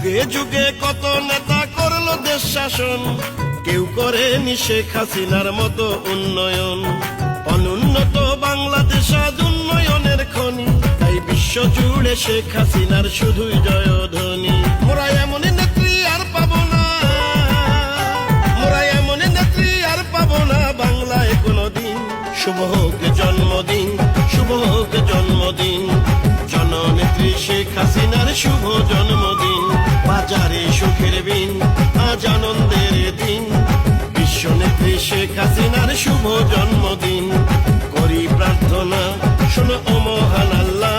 যুগে যুগে কত নেতা করলো দেশ শাসন, কেউ করেনি শেখ হাসিনার মতো উন্নয়ন। অনুন্নত বাংলাদেশ আজ উন্নয়নের খনি, তাই বিশ্ব জুড়ে শেখ হাসিনার শুধুই জয়ধ্বনি। মোরা এমন নেত্রী আর পাবো না, মোরা এমন নেত্রী আর পাবো না বাংলায় কোনোদিন। শুভ হোক জন্মদিন, শুভ হোক জন্মদিন, জননেত্রী শেখ হাসিনার শুভ জন্মদিন। বাজারে সুখের বিন, আজ আনন্দের দিন, বিশ্বনেত্রী শেখ হাসিনার শুভ জন্মদিন। করি প্রার্থনা শোনো ও মহান আল্লাহ,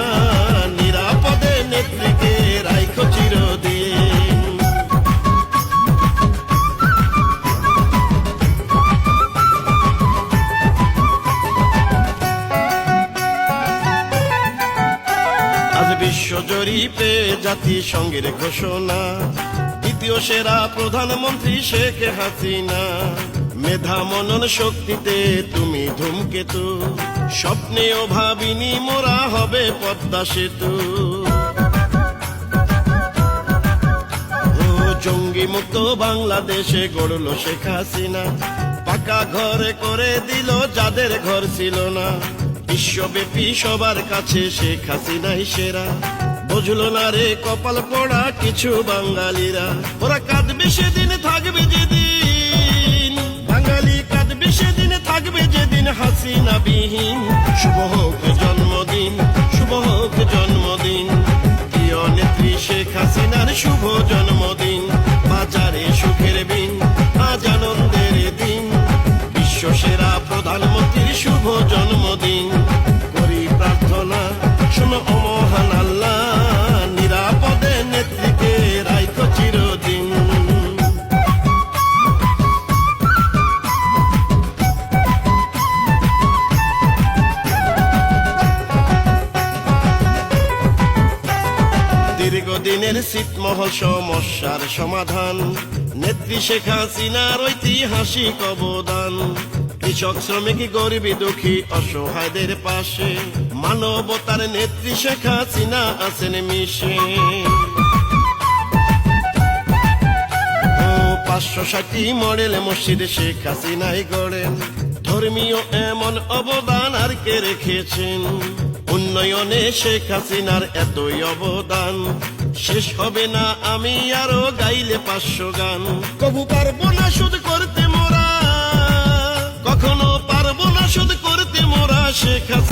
নিরাপদে নেত্রীকে রাইখো চিরদিন। আজ বিশ্ব জরিপে জাতিসংঘের ঘোষণা, দ্বিতীয় সেরা প্রধানমন্ত্রী শেখ হাসিনা। মেধা মনন শক্তিতে তুমি ধূমকেতু, স্বপ্নেও ভাবিনি মোরা হবে পদ্মা সেতু। জঙ্গি মুক্ত বাংলাদেশে গড়ল শেখ হাসিনা, পাকা ঘরে করে দিল যাদের ঘর ছিল না। বিশ্বব্যাপী সবার কাছে শেখ হাসিনাই সেরা, বুঝলো না রে কপাল পোড়া কিছু বাঙালিরা। ওরা কাঁদবে সেদিন থাকবে যেদিন, বাঙালি কাঁদবে সেদিন থাকবে যেদিন হাসিনা বিহীন। শুভ হোক জন্মদিন, শুভ হোক জন্মদিন, প্রিয় নেত্রী শেখ হাসিনার শুভ জন্মদিন। বাজারে সুখের বিন, আজ আনন্দের দিন, বিশ্ব সেরা প্রধানমন্ত্রীর শুভ জন্মদিন। করি প্রার্থনা শোনো ও মহান আল্লাহ, নিরাপদে নেত্রীকে রাইখো চিরদিন। দীর্ঘদিনের ছিটমহল সমস্যার সমাধান, নেত্রী শেখ হাসিনার ঐতিহাসিক অবদান। কৃষক শ্রমিক গরিবী দুঃখী অসহায়দের পাশে, মানবতার নেত্রী শেখ হাসিনা আছেন মিশে। 560টি মডেল মসজিদ শেখ হাসিনাই গড়েন, ধর্মীয় এমন অবদান আর কে রেখেছেন। উন্নয়নে শেখ হাসিনার এতই অবদান, শেষ হবে না আমি আরো গাইলে 500 গান। কবু পারবো না শুধু করতে মোরা, কখনো পারবো না শুধু করতে মোরা শেখ হাসিনা।